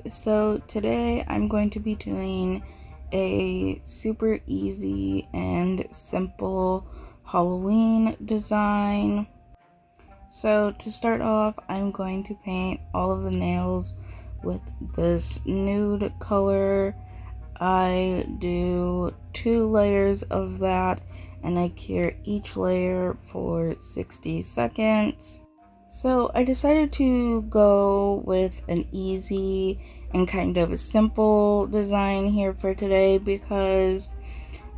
So today I'm going to be doing a super easy and simple Halloween design. So to start off, I'm going to paint all of the nails with this nude color. I do 2 layers of that and I cure each layer for 60 seconds. So I decided to go with an easy and kind of a simple design here for today because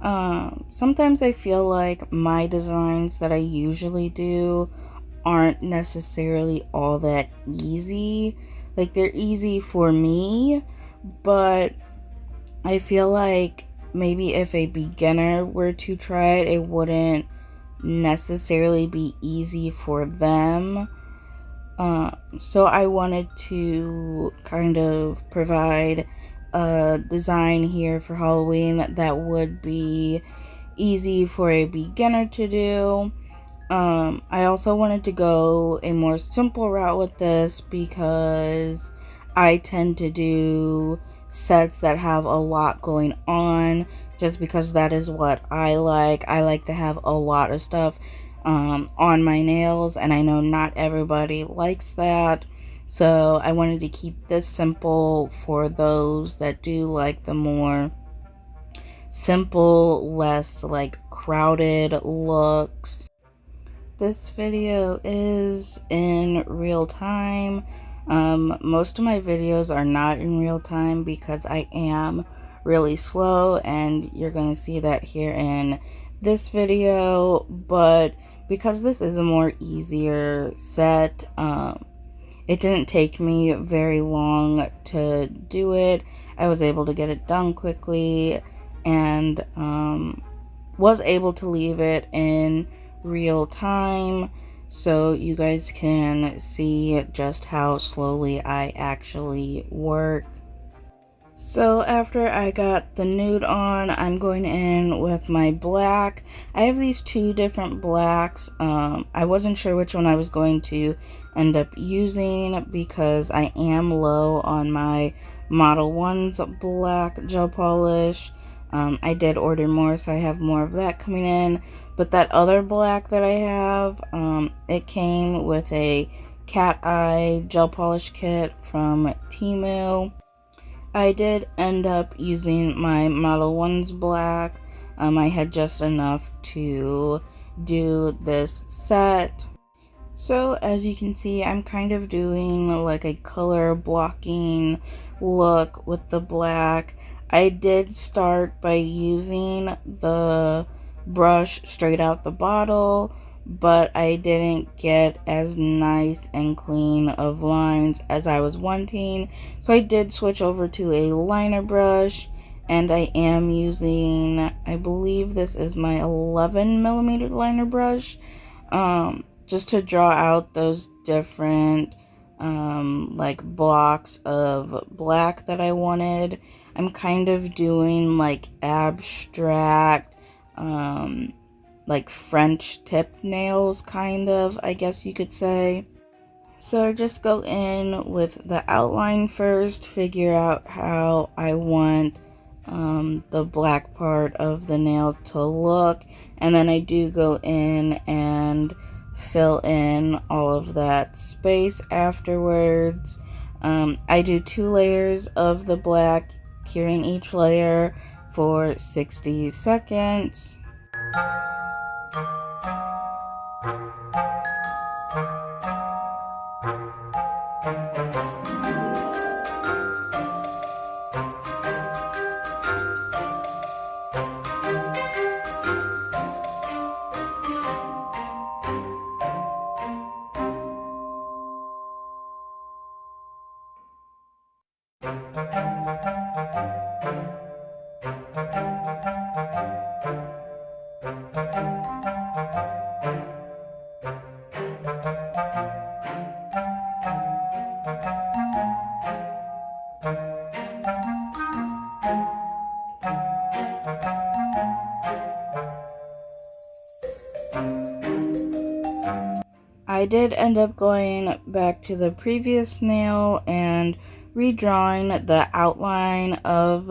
sometimes I feel like my designs that I usually do aren't necessarily all that easy. Like, they're easy for me, but I feel like maybe if a beginner were to try it, it wouldn't necessarily be easy for them. So I wanted to kind of provide a design here for Halloween that would be easy for a beginner to do. I also wanted to go a more simple route with this because I tend to do sets that have a lot going on just because that is what I like. I like to have a lot of stuff on my nails, and I know not everybody likes that. So I wanted to keep this simple for those that do like the more simple, less like crowded looks. This video is in real time. Most of my videos are not in real time because I am really slow, and you're going to see that here in this video. But because this is a more easier set, it didn't take me very long to do it. I was able to get it done quickly and was able to leave it in real time so you guys can see just how slowly I actually work. So after I got the nude on, I'm going in with my black. I have these 2 different blacks. I wasn't sure which one I was going to end up using because I am low on my Model 1's black gel polish. I did order more, so I have more of that coming in. But that other black that I have, it came with a cat eye gel polish kit from Temu. I did end up using my Model 1's black. I had just enough to do this set. So as you can see, I'm kind of doing like a color blocking look with the black. I did start by using the brush straight out the bottle, but I didn't get as nice and clean of lines as I was wanting. So I did switch over to a liner brush, and I am using, I believe this is my 11mm liner brush, just to draw out those different like blocks of black that I wanted. I'm kind of doing like abstract like French tip nails, kind of, I guess you could say. So I just go in with the outline first, figure out how I want the black part of the nail to look, and then I do go in and fill in all of that space afterwards. I do 2 layers of the black, curing each layer for 60 seconds. I did end up going back to the previous nail and redrawing the outline of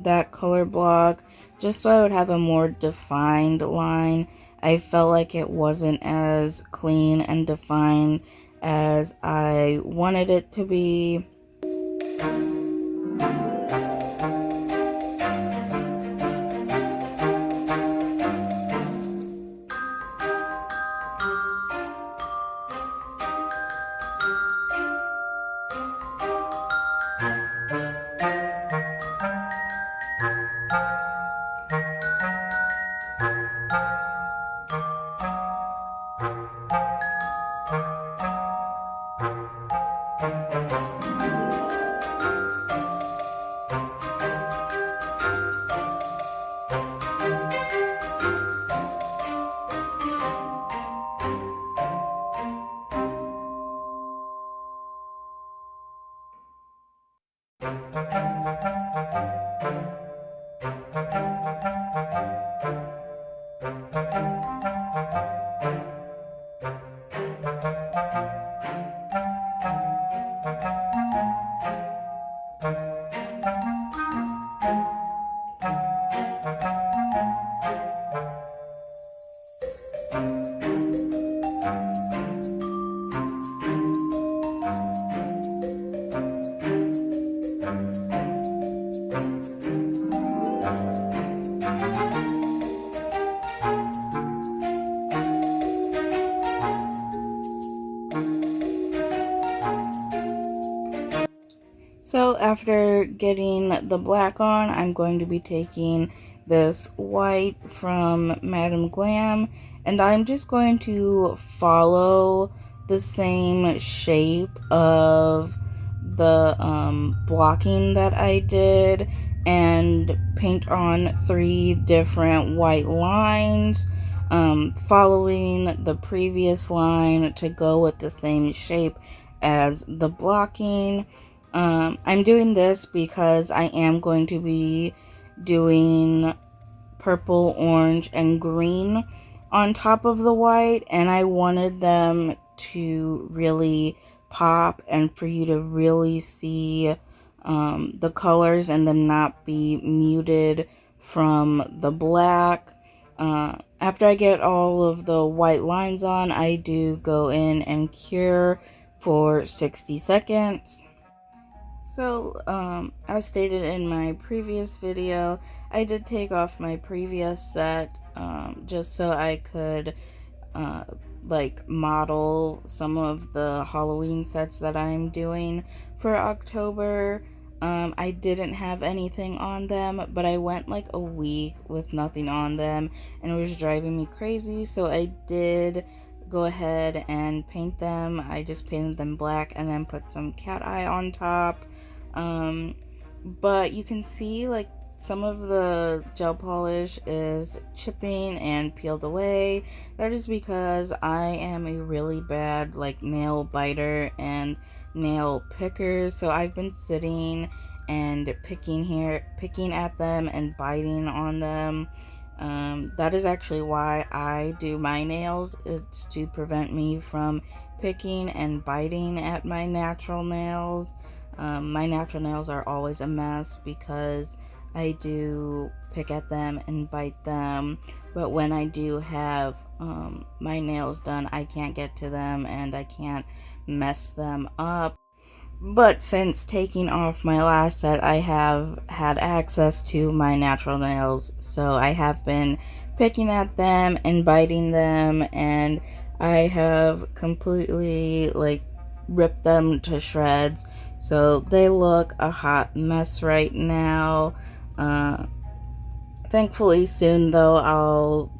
that color block just so I would have a more defined line. I felt like it wasn't as clean and defined as I wanted it to be. So after getting the black on, I'm going to be taking this white from Madam Glam, and I'm just going to follow the same shape of the blocking that I did and paint on 3 different white lines, following the previous line to go with the same shape as the blocking. I'm doing this because I am going to be doing purple, orange, and green on top of the white, and I wanted them to really pop and for you to really see the colors and them not be muted from the black. After I get all of the white lines on, I do go in and cure for 60 seconds. So, as stated in my previous video, I did take off my previous set, just so I could, like, model some of the Halloween sets that I'm doing for October. I didn't have anything on them, but I went like a week with nothing on them, and it was driving me crazy, so I did go ahead and paint them. I just painted them black and then put some cat eye on top. But you can see like some of the gel polish is chipping and peeled away. That is because I am a really bad like nail biter and nail picker, so I've been sitting and picking at them and biting on them. That is actually why I do my nails. It's to prevent me from picking and biting at my natural nails. My natural nails are always a mess because I do pick at them and bite them, but when I do have my nails done, I can't get to them and I can't mess them up. But since taking off my last set, I have had access to my natural nails, so I have been picking at them and biting them, and I have completely like ripped them to shreds. So they look a hot mess right now. Thankfully soon though, I'll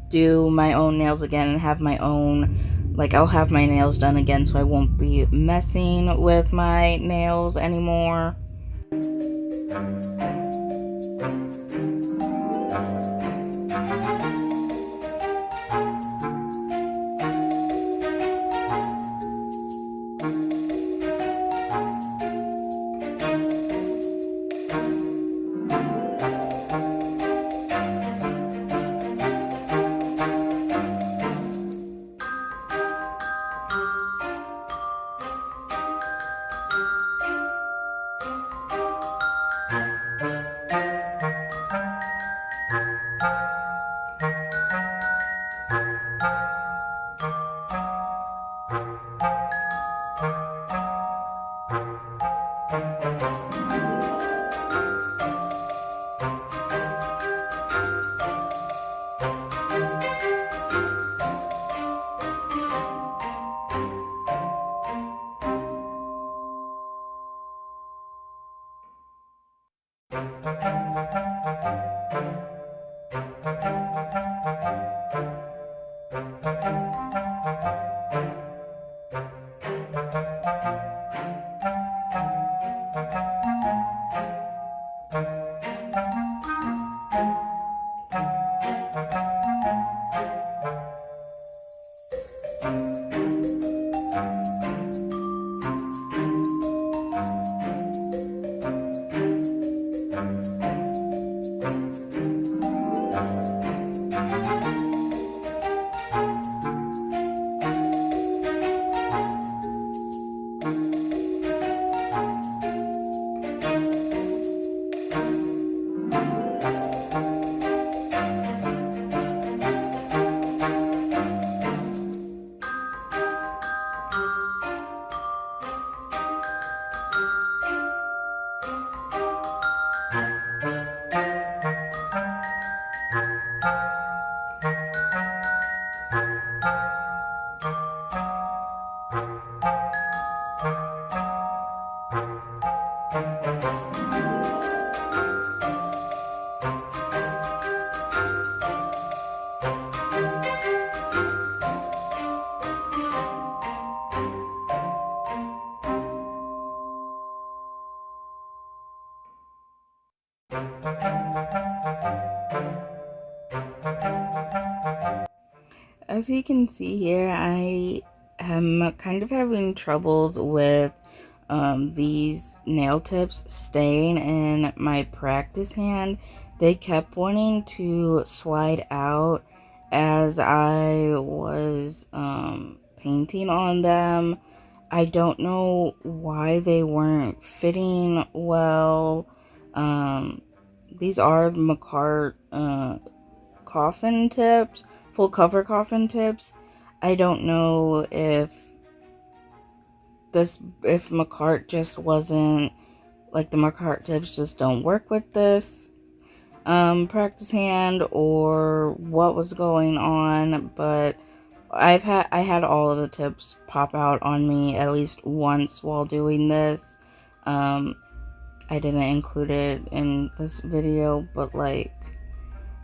do my own nails again and have my own, like I'll have my nails done again, so I won't be messing with my nails anymore. As you can see here, I am kind of having troubles with these nail tips staying in my practice hand. They kept wanting to slide out as I was painting on them. I don't know why they weren't fitting well. These are Macart coffin tips, full cover coffin tips. I don't know if Macart just wasn't, like, the Macart tips just don't work with this practice hand, or what was going on, but I had all of the tips pop out on me at least once while doing this. I didn't include it in this video, but like,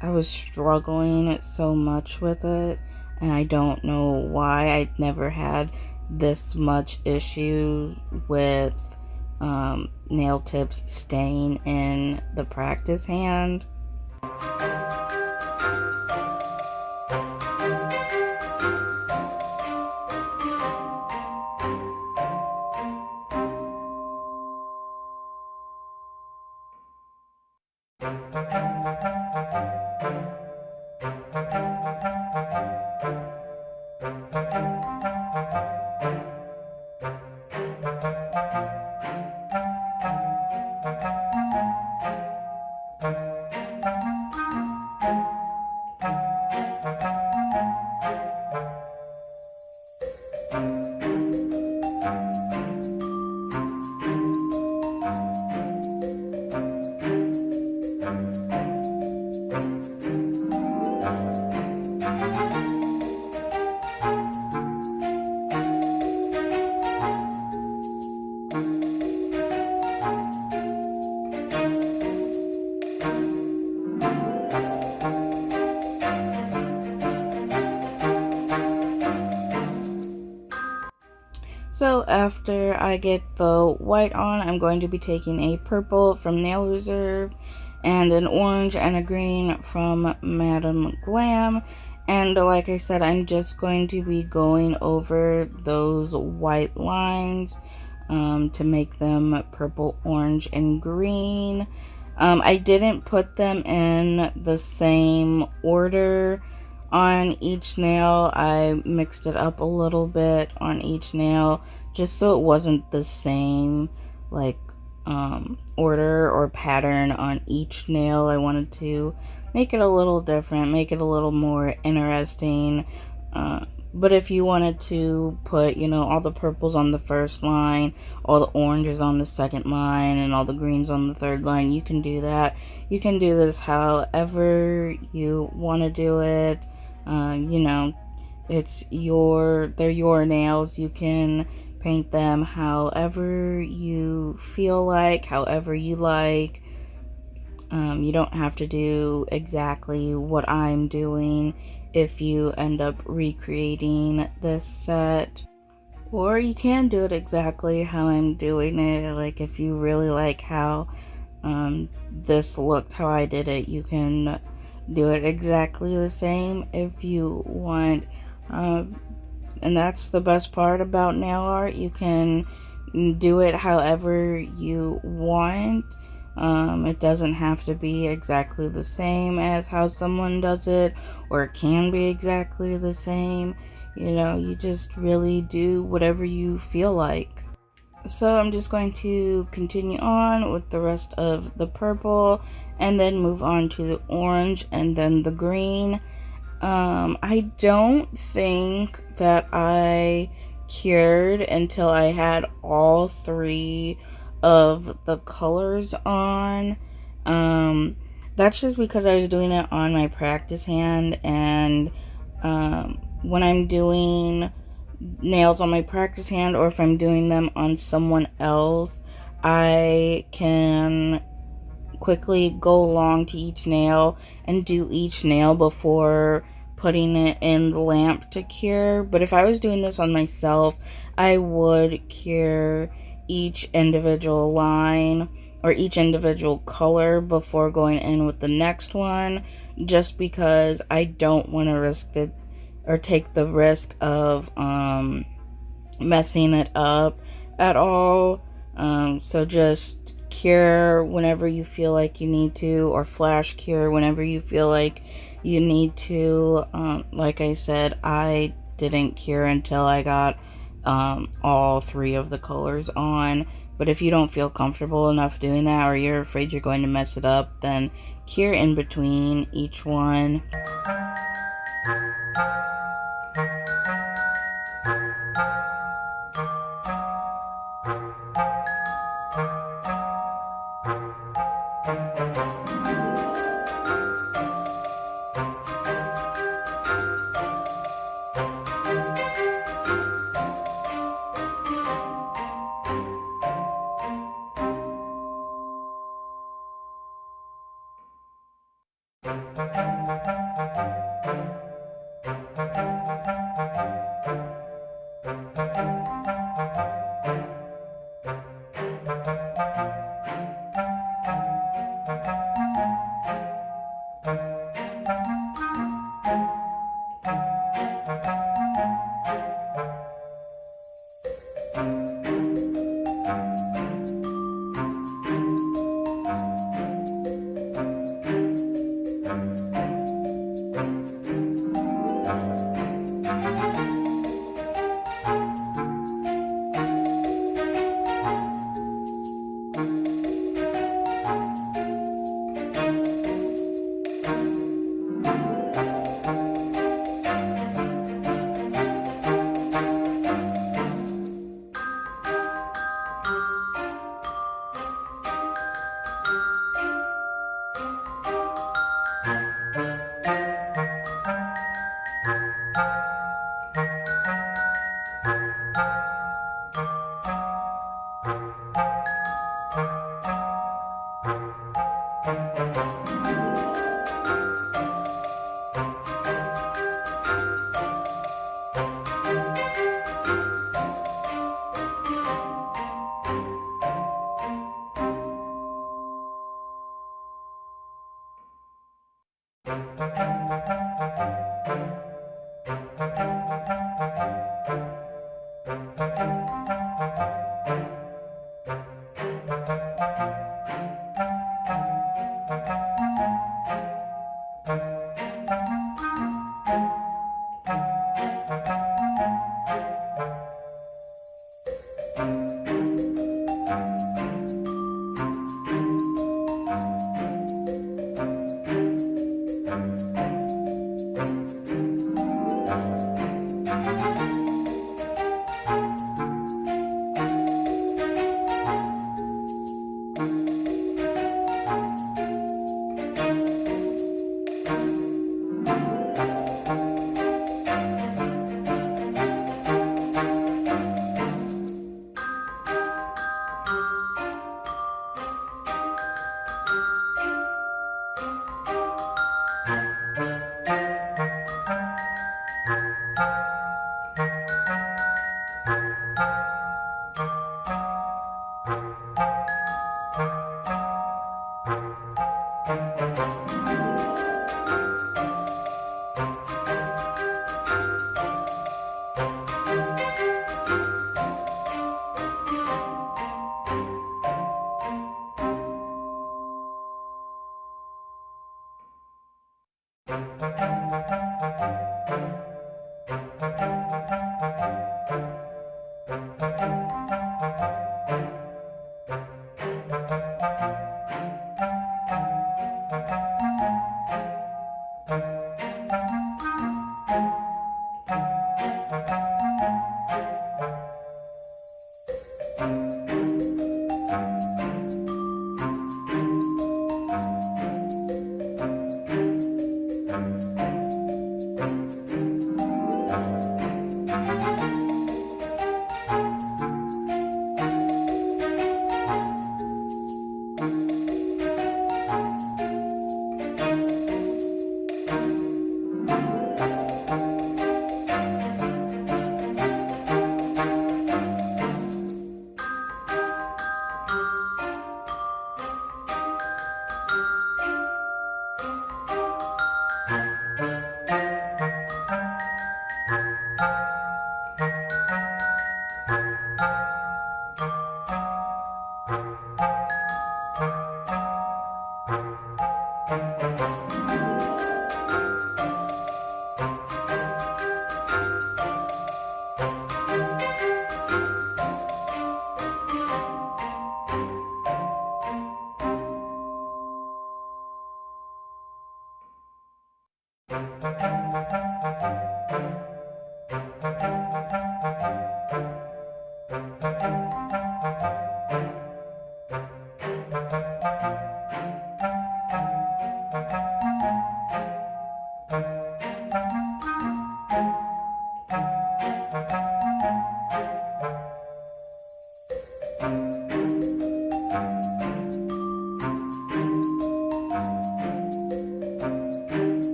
I was struggling so much with it, and I don't know why. I'd never had this much issue with nail tips staying in the practice hand. So after I get the white on, I'm going to be taking a purple from Nail Reserve and an orange and a green from Madam Glam. And like I said, I'm just going to be going over those white lines to make them purple, orange, and green. I didn't put them in the same order on each nail. I mixed it up a little bit on each nail just so it wasn't the same like order or pattern on each nail. I wanted to make it a little different, make it a little more interesting. But if you wanted to put, you know, all the purples on the first line, all the oranges on the second line, and all the greens on the third line, you can do that. You can do this however you want to do it. You know, they're your nails. You can paint them however you feel like, however you like. You don't have to do exactly what I'm doing if you end up recreating this set. Or you can do it exactly how I'm doing it. Like, if you really like how This looked how I did it. You can do it exactly the same if you want. And that's the best part about nail art. You can do it however you want. It doesn't have to be exactly the same as how someone does it, or it can be exactly the same. You know, you just really do whatever you feel like. So I'm just going to continue on with the rest of the purple and then move on to the orange and then the green. I don't think that I cured until I had all three of the colors on. Um, that's just because I was doing it on my practice hand, and when I'm doing nails on my practice hand, or if I'm doing them on someone else, I can quickly go along to each nail and do each nail before putting it in the lamp to cure. But if I was doing this on myself, I would cure each individual line or each individual color before going in with the next one, just because I don't want to risk it or take the risk of messing it up at all. So just cure whenever you feel like you need to, or flash cure whenever you feel like you need to. Like I said, I didn't cure until I got all three of the colors on. But if you don't feel comfortable enough doing that, or you're afraid you're going to mess it up, then cure in between each one.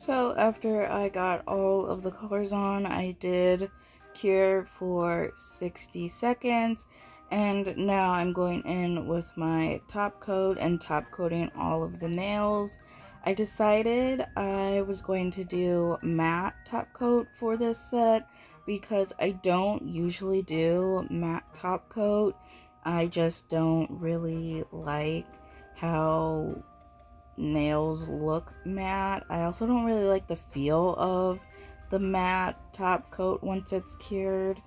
So after I got all of the colors on, I did cure for 60 seconds, and now I'm going in with my top coat and top coating all of the nails. I decided I was going to do matte top coat for this set because I don't usually do matte top coat. I just don't really like how nails look matte. I also don't really like the feel of the matte top coat once it's cured.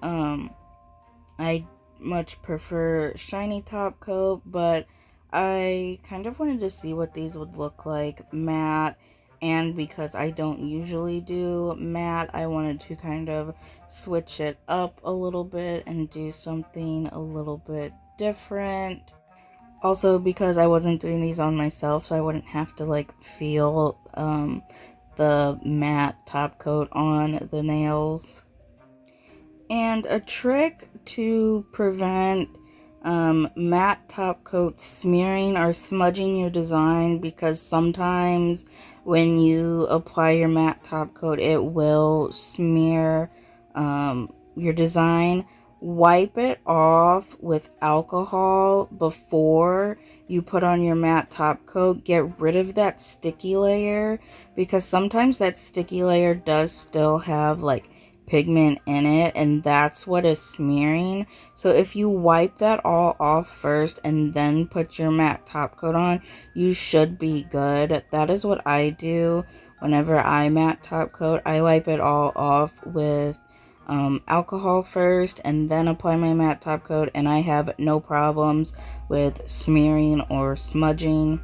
I much prefer shiny top coat, but I kind of wanted to see what these would look like matte, and because I don't usually do matte, I wanted to kind of switch it up a little bit and do something a little bit different. Also, because I wasn't doing these on myself, so I wouldn't have to like feel the matte top coat on the nails. And a trick to prevent matte top coat smearing or smudging your design, because sometimes when you apply your matte top coat it will smear your design. Wipe it off with alcohol before you put on your matte top coat. Get rid of that sticky layer, because sometimes that sticky layer does still have like pigment in it, and that's what is smearing. So if you wipe that all off first and then put your matte top coat on, you should be good. That is what I do whenever I matte top coat. I wipe it all off with alcohol first and then apply my matte top coat, and I have no problems with smearing or smudging.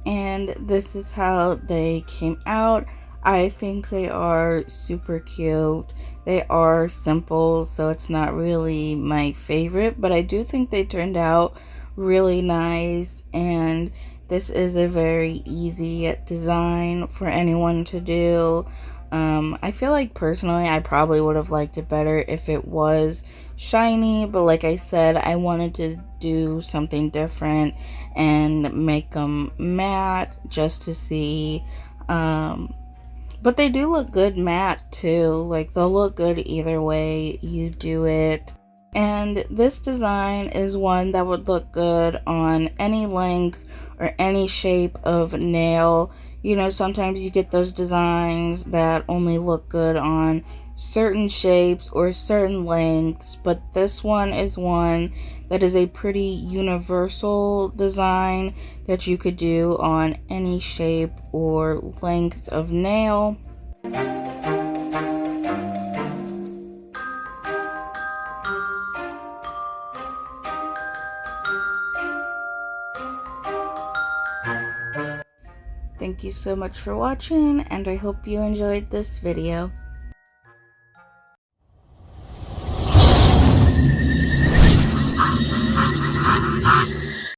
And this is how they came out. I think they are super cute. They are simple, so it's not really my favorite, but I do think they turned out really nice, and this is a very easy design for anyone to do. I feel like personally I probably would have liked it better if it was shiny, but like I said, I wanted to do something different and make them matte just to see. But they do look good matte too. Like, they'll look good either way you do it. And this design is one that would look good on any length or any shape of nail. You know, sometimes you get those designs that only look good on certain shapes or certain lengths, but this one is one that is a pretty universal design that you could do on any shape or length of nail. Thank you so much for watching, and I hope you enjoyed this video.